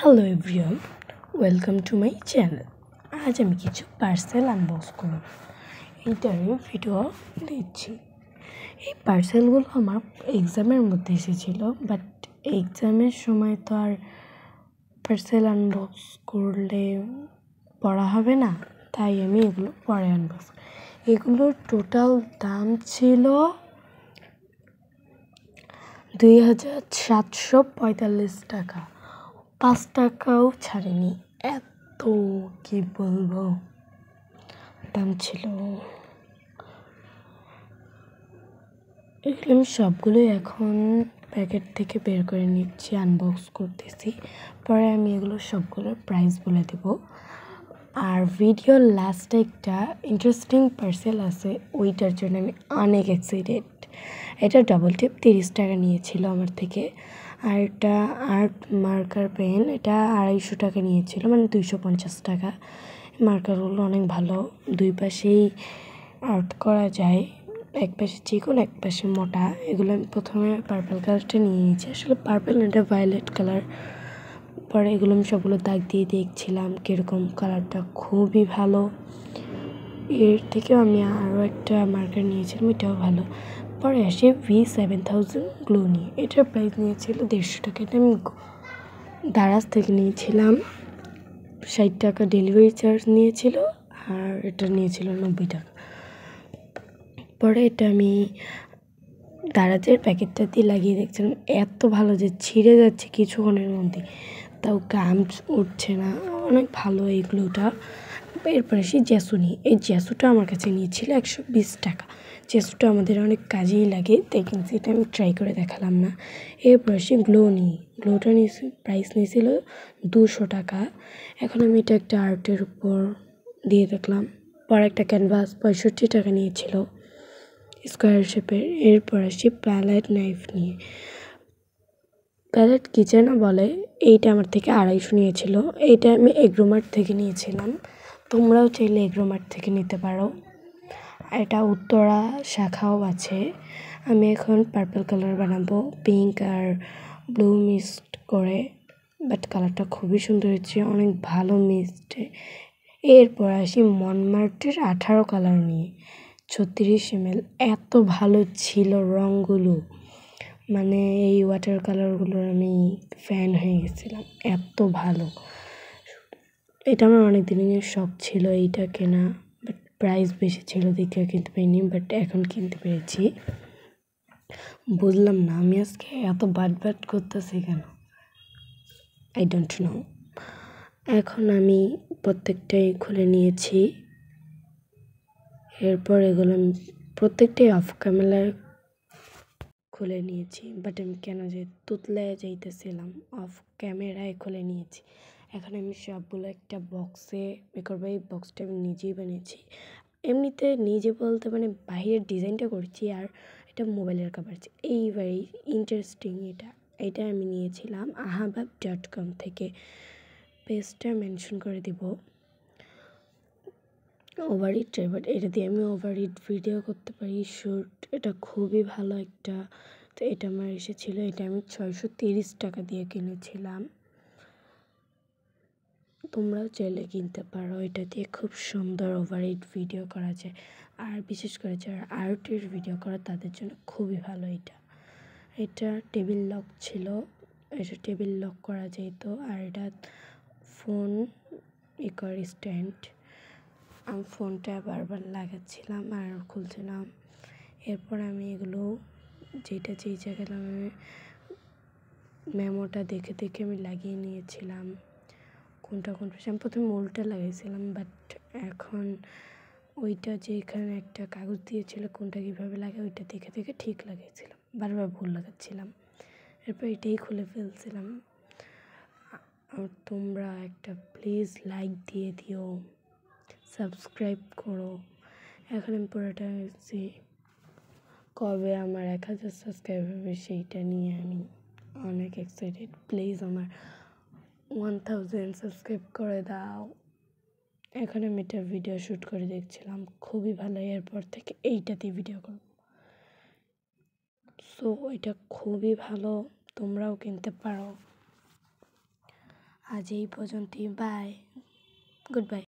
Hello everyone, welcome to my channel. আজ আমি কিছু পার্সেল আনবক্স করব, এইটারই ভিডিও দিচ্ছি। এই পার্সেলগুলো আমার এক্সামের মধ্যে এসেছিলো, বাট এক্সামের সময় তো আর পার্সেল আনবক্স করলে পড়া হবে না, তাই আমি এগুলো পরে আনবক্স। এগুলোর টোটাল দাম ছিল 2745 টাকা, 5 টাকাও ছাড়েনি। এত কি বলবো দাম ছিল। এগুলো আমি সবগুলোই এখন প্যাকেট থেকে বের করে নিচ্ছি, আনবক্স করতেছি। পরে আমি এগুলো সবগুলোর প্রাইস বলে দেব। আর ভিডিওর লাস্টে একটা ইন্টারেস্টিং পার্সেল আছে, ওইটার জন্য আমি অনেক এক্সাইটেড। এটা ডাবল টিপ 30 টাকা নিয়েছিল আমার থেকে। আর এটা আর্ট মার্কার পেন, এটা 250 টাকা নিয়েছিল, মানে 250 টাকা। মার্কারগুলো অনেক ভালো, দুই পাশেই আর্ট করা যায়, এক পাশে চিকন এক পাশে মোটা। এগুলো আমি প্রথমে পার্পল কালারটা নিয়ে নিয়েছি, আসলে পার্পল এটা ভায়োলেট কালার। পরে এগুলো আমি সবগুলো দাগ দিয়ে দেখছিলাম কীরকম, কালারটা খুবই ভালো। এর থেকেও আমি আরও একটা মার্কার নিয়েছিলাম, এটাও ভালো। পরে আসে V7000 গ্লু নিয়ে, এটার প্রাইস নিয়েছিল 150 টাকা। এটা আমি দারাজ থেকে নিয়েছিলাম, 60 টাকা ডেলিভারি চার্জ নিয়েছিল, আর এটা নিয়েছিল 90 টাকা। পরে এটা আমি দারাজের প্যাকেটটা দিয়ে লাগিয়ে দেখছিলাম, এত ভালো যে ছিঁড়ে যাচ্ছে কিছুক্ষণের মধ্যে, তাও গামস উঠছে না, অনেক ভালো এই গ্লুটা। এরপরে সেই জ্যাসু নিই, এই জ্যাসুটা আমার কাছে নিয়েছিল 120 টাকা। জ্যাসুটা আমাদের অনেক কাজেই লাগে, তাই কিন্তু এটা আমি ট্রাই করে দেখালাম না। এরপরে সেই গ্লো নিই, গ্লোটা নিয়েছি, প্রাইস নিয়েছিল 200 টাকা। এখন আমি এটা একটা আর্টের উপর দিয়ে দেখলাম। পরে একটা ক্যানভাস 65 টাকা নিয়েছিল, স্কোয়ার শেপের। এরপর আসি প্যালেট নাইফ নিয়ে, প্যালেট কিচেনও বলে। এইটা আমার থেকে 250 নিয়েছিল, এইটা আমি এগ্রোমার্ট থেকে নিয়েছিলাম, তোমরাও চাইলে এগ্রোমার্ট থেকে নিতে পারো। এটা উত্তরা শাখাও আছে। আমি এখন পার্পল কালার বানাবো, পিঙ্ক আর ব্লু মিক্সড করে, বাট কালারটা খুবই সুন্দর হয়েছে, অনেক ভালো মিক্সড। এরপর আসি মনমার্টের 18 কালার নিয়ে, 36 ml। এত ভালো ছিল রঙগুলো, মানে এই ওয়াটার কালারগুলোর আমি ফ্যান হয়ে গেছিলাম, এত ভালো। এটা আমার অনেক দিনের শখ ছিল এইটা কেনা, বাট প্রাইস বেশি ছিল দেখে কিনতে পারিনি, বাট এখন কিনতে পেরেছি। বুঝলাম না আমি আজকে এত বাট করতেছি কেন, আই ডোন্ট নো। এখন আমি প্রত্যেকটাই খুলে নিয়েছি। এরপর এগুলো আমি প্রত্যেকটাই অফ ক্যামেরায় খুলে নিয়েছি, বাট আমি কেন যে তুতলে যাইতেছিলাম, অফ ক্যামেরায় খুলে নিয়েছি। এখন আমি সবগুলো একটা বক্সে বের করবো। এই বক্সটা আমি নিজেই বানিয়েছি, এমনিতে নিজে বলতে মানে বাইরের ডিজাইনটা করছি, আর এটা মোবাইলের কভার। এইবারই ইন্টারেস্টিং, এটা আমি নিয়েছিলাম ahabab.com থেকে, পেজটা মেনশন করে দিব। ওভারইট ট্রাইপড, এটা দিয়ে আমি ওভারইট ভিডিও করতে পারি, শ্যুট। এটা খুবই ভালো একটা, তো এটা আমার এসেছিলো, এটা আমি 630 টাকা দিয়ে কিনেছিলাম। তোমরাও চাইলে কিনতে পারো, এটা দিয়ে খুব সুন্দর ওভারইট ভিডিও করা যায়, আর বিশেষ করে যারা আর্টের ভিডিও করে তাদের জন্য খুবই ভালো। এটা টেবিল লক ছিল, এটা টেবিল লক করা যেত। আর এটা ফোন স্ট্যান্ড, আমি ফোনটা বারবার লাগাচ্ছিলাম আর খুলছিলাম। এরপর আমি এগুলো যেই জায়গায় আমি মেমোটা দেখে আমি লাগিয়ে নিয়েছিলাম, কোনটা আমি প্রথমে উল্টা লাগাইছিলাম, বাট এখন ওইটা যে এখানে একটা কাগজ দিয়েছিল কোনটা কীভাবে লাগে ওইটা দেখে ঠিক লাগাইছিলাম, বারবার ভুল লাগাচ্ছিলাম। এরপর এটাই খুলে ফেলছিলাম। আর তোমরা একটা প্লিজ লাইক দিয়ে দিও, সাবস্ক্রাইব করো। এখন আমি পুরোটা কবে আমার 1000 সাবস্ক্রাইব হবে সেইটা নিয়ে আমি অনেক এক্সাইটেড। প্লিজ আমার 1000 সাবস্ক্রাইব করে দাও। এখন আমি এটা ভিডিও শ্যুট করে দেখছিলাম, খুবই ভালো। এরপর থেকে এইটাতে ভিডিও করব, সো এটা খুবই ভালো, তোমরাও কিনতে পারো। আজ এই পর্যন্তই, বাই, গুড বাই।